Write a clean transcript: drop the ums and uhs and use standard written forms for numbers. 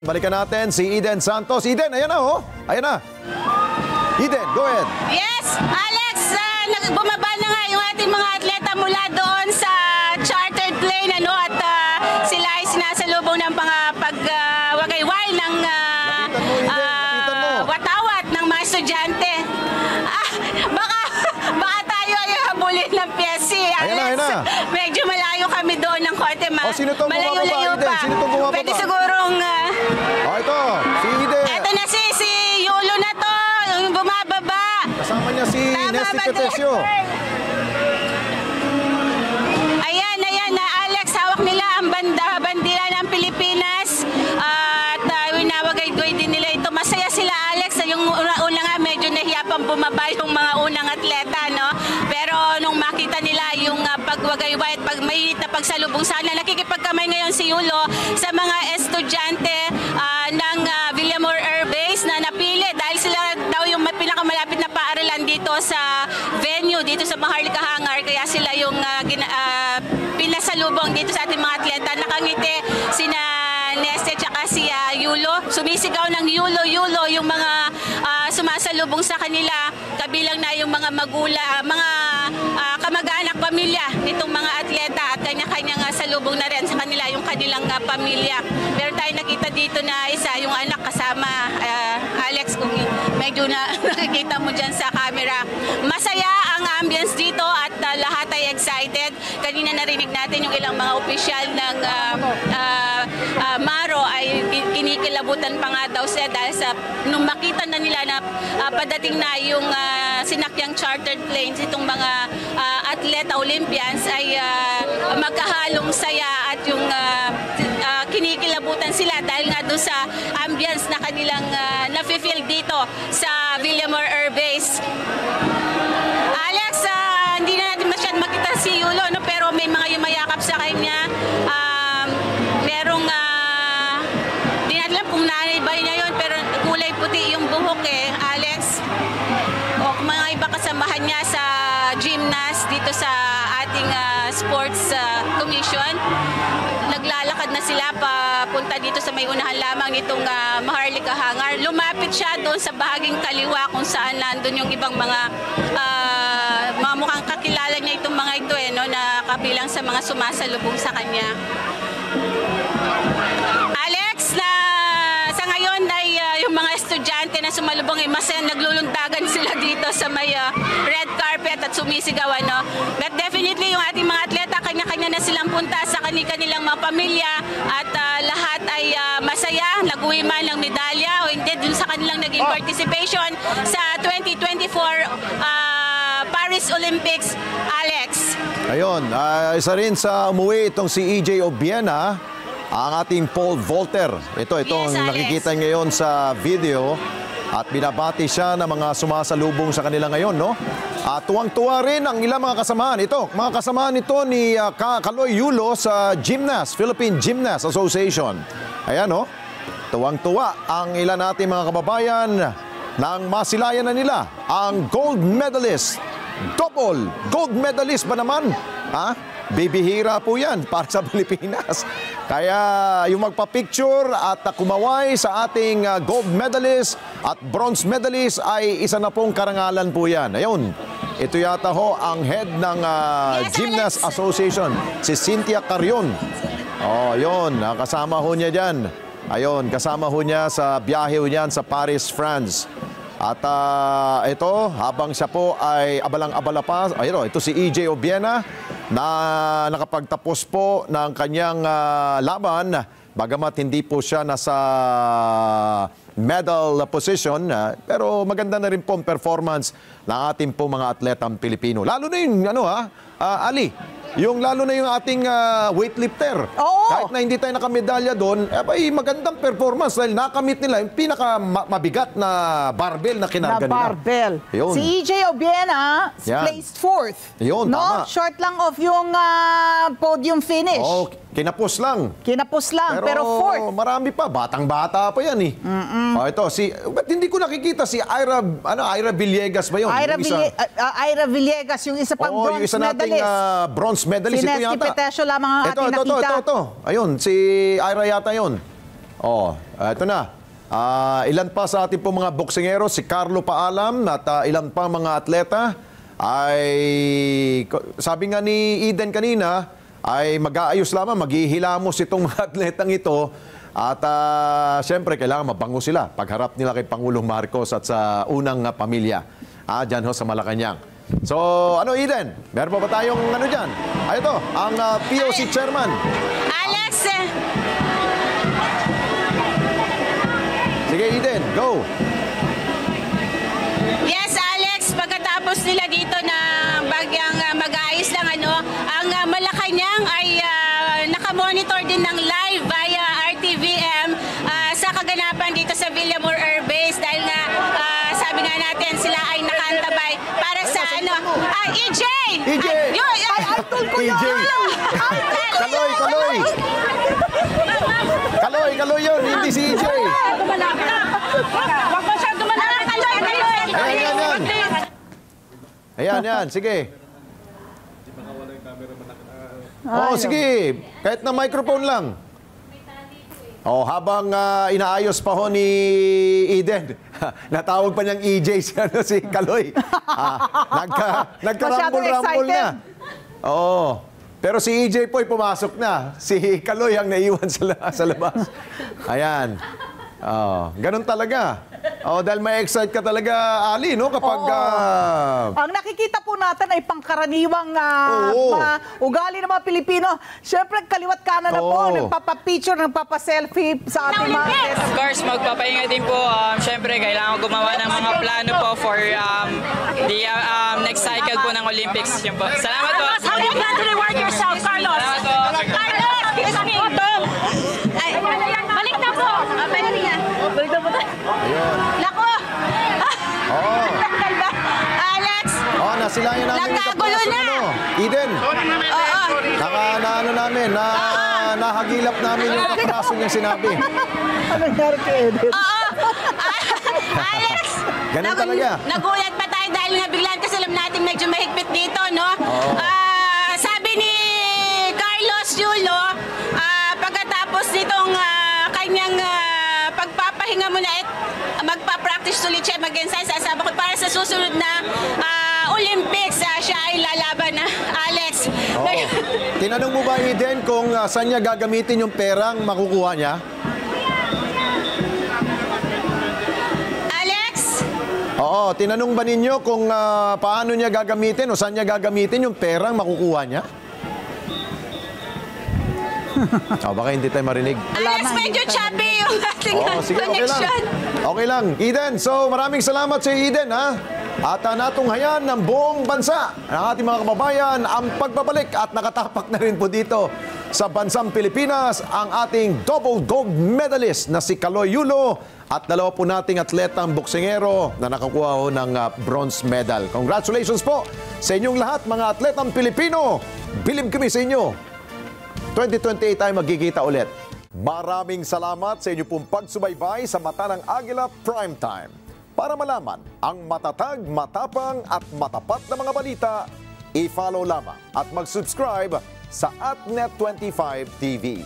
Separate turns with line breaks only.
Balikan natin si Eden Santos. Eden, ayan na oh. Ayan na. Eden, go ahead.
Yes, Alex, bumaba na nga yung ating mga atleta mula doon sa chartered plane, at sila ay sinasalubong ng pagwagayway ng watawat ng mga estudyante. Baka tayo ay habulin ng PSC, Alex.
Ayan na.
Medyo malayo kami doon ng konti.
Sino itong bumababa, Eden? Sino itong bumababa?
Pwede sigurong...
ito, si Eden.
Ito na si Yulo na to, yung bumababa.
Kasama niya si Nesty Petesio.
Ayan na Alex, hawak nila ang bandila ng Pilipinas. At winawagay-goy din nila ito. Masaya sila, Alex. Yung una nga medyo nahiya pang bumaba yung mga unang atleta, no? Pero nung makita nila yung pagwagayway at mainit na pagsalubong sana, nakikipagkamay ngayon si Yulo sa mga estudyante ng Villamor Air Base na napili dahil sila daw yung pinakamalapit na paaralan dito sa venue, dito sa Maharlika Hangar. Kaya sila yung pinasalubong dito sa ating mga atleta. Nakangiti sina Neste tsaka si Yulo. Sumisigaw ng Yulo yung mga sumasalubong sa kanila. Kabilang na yung mga mga kamag-anak, pamilya nitong mga atleta at kanya-kanyang salubong na rin sa kanila yung kanilang pamilya. Meron tayo nakita dito na isa, yung anak kasama, Alex, kung medyo nakikita mo dyan sa camera. Masaya ang ambience dito at lahat ay excited. Kanina narinig natin yung ilang mga opisyal ng Maro ay kinikilabutan pa nga daw sila dahil nung makita na nila na padating na yung sinakyang chartered planes, itong mga atleta Olympians ay magkahalong saya at yung kinikilabutan sila dahil nga doon sa ambience na kanilang nafe-feel dito sa Villamor Air Base. Alex, hindi na natin masyadong makita si Yulo, no? Pero may mga yumayakap sa kanya. Merong di natin alam kung nanay ba niya yun, pero kulay puti yung buhok Alex. O mga iba kasamahan niya sa gymnast dito sa ating sports commission. Naglalakad na sila papunta dito sa may unahan lamang nitong Maharlika Hangar. Lumapit siya doon sa bahaging kaliwa kung saan nandun yung ibang mga mukhang kakilala niya itong mga ito na kabilang sa mga sumasalubong sa kanya. Alex, sa ngayon ay yung mga estudyante na sumalubong ay masaya, naglulundagan sila dito sa may red carpet at sumisigaw. But definitely yung ating mga atleta, kanya-kanya na silang punta sa kanilang mga pamilya at lahat ay masaya, nag-uwi man ng medalya o hindi dun sa kanilang naging participation sa 2024 Paris Olympics, Alex.
Ayun, isa rin sa umuwi itong si EJ Obiena, ang ating pole vaulter. Itong
Yes,
nakikita ngayon sa video at binabati siya ng mga sumasalubong sa kanila ngayon, no? At tuwang-tuwa rin ang ilang mga kasamahan. Mga kasamahan ito ni Kaloy Yulo sa Philippine Gymnast Association. Ayan, no? Tuwang-tuwa ang ilan nating mga kababayan nang masilayan na nila ang gold medalist. Double gold medalist ba naman? Bibihira po yan para sa Pilipinas. Kaya yung magpa-picture at kumaway sa ating gold medalist at bronze medalist ay isa na pong karangalan po yan. Ayun, ito yata ho ang head ng Gymnast Association, si Cynthia Carion. Yun, kasama ho niya dyan. Ayun, kasama ho niya sa biyahe ho niyan sa Paris, France. At ito, habang siya po ay abalang-abala pa, ayun, ito si EJ Obiena na nakapagtapos po ng kanyang laban, bagamat hindi po siya nasa medal position, pero maganda na rin po ang performance ng ating po mga atletang Pilipino. Lalo na yung, Ali, lalo na yung ating weightlifter.
Oo.
Kahit na hindi tayo nakamedalya doon, magandang performance dahil nakamit nila yung pinaka-mabigat na barbell na kinarga nila.
Barbell.
Yun.
Si EJ Obiena placed fourth.
Yun, tama.
Short lang of yung podium finish.
Kinapos lang.
Kinapos lang, pero fourth.
Marami pa. Batang-bata pa yan ito, ba't hindi ko nakikita si Ira Villegas ba yun?
Ira Villegas, yung isa pang bronze
yung isa nating bronze medalist.
Si
ito
Nesty
yata.
Petesio lamang ang ating nakita.
Ito. Ayun, si Ira yata yun. Ito na. Ilan pa sa ating po mga boksingero, si Carlo Paalam at ilan pa mga atleta ay, sabi nga ni Eden kanina, ay mag-aayos lamang, maghihilamos itong mga atletang ito. At siyempre, kailangan mabango sila pagharap nila kay Pangulong Marcos at sa unang pamilya dyan ho sa Malacanang. So, Eden? Meron pa ba tayong dyan? Ito, ang POC chairman.
Alex!
Sige, Eden, go!
Yes, Alex, pagkatapos nila dito na bagyang mag-aayos lang ang Malacanang ay nakamonitor din ng live via RTVM sa kaganapan dito sa Villamor Air Base dahil nga sabi nga natin sila ay nakaantabay para sa EJ!
EJ!
Idol ko yun!
EJ! Kaloy yun, hindi si EJ!
Huwag mo siyang dumalaki!
Ayan, sige. Sige. Kahit na microphone lang. Habang inaayos pa ho ni Eden, natawag pa niyang EJ si Kaloy. Nagkarambol-rambol na. Pero si EJ po ay pumasok na. Si Kaloy ang naiwan sa labas. Ayan. Ganun talaga. Dahil may excite ka talaga, Ali, no? Kapag...
Ang nakikita po natin ay pangkaraniwang mga ugali ng mga Pilipino. Siyempre, kaliwat kanan na po. Nagpapapicture, nagpapaselfie sa ating mga guests.
Of course, magpapahinga din po. Siyempre, kailangan gumawa ng mga plano po for the next cycle po ng Olympics. Yun po. Salamat po.
How do you plan to reward yourself, Carlos?
Salamat po.
Carlos! Ay, balik na po! Balik na. Balik na po tayo.
Ayun.
Nako! Alex!
Nasilayan namin yung
Nagkagulo
kapaso,
na.
Eden, nahagilap namin yung kapraso niyang sinabi.
Ano nangyari kay Eden?
Alex!
Ganun talaga.
Nagulat pa tayo dahil nga biglaan kasi alam natin medyo mahigpit dito, no? Sabi ni Carlos Yulo, pagkatapos nitong kanyang pagpapahinga muna at magpa-practice ulit siya mag-ensayo sa sabak para sa susunod na Olympics, siya ay lalaban na. Alex.
Tinanong mo ba, Eden, kung saan niya gagamitin yung perang makukuha niya?
Alex?
Tinanong ba ninyo kung paano niya gagamitin o saan niya gagamitin yung perang makukuha niya? Baka hindi tayo marinig.
Alex, medyo choppy yung ating
Sige,
connection.
Okay lang. Eden, so maraming salamat sa Eden, ha? At natunghayan ng buong bansa, ng ating mga kababayan, ang pagbabalik at nakatapak na rin po dito sa bansang Pilipinas ang ating double gold medalist na si Kaloy Yulo at dalawa po nating atletang boksingero na nakakuha ho ng bronze medal. Congratulations po sa inyong lahat, mga atletang Pilipino. Bilib kami sa inyo. 2028 tayo magkikita ulit. Maraming salamat sa inyo pong pagsubaybay sa Mata ng Agila Primetime. Para malaman ang matatag, matapang at matapat na mga balita, i-follow lamang at mag-subscribe sa @Net25 TV.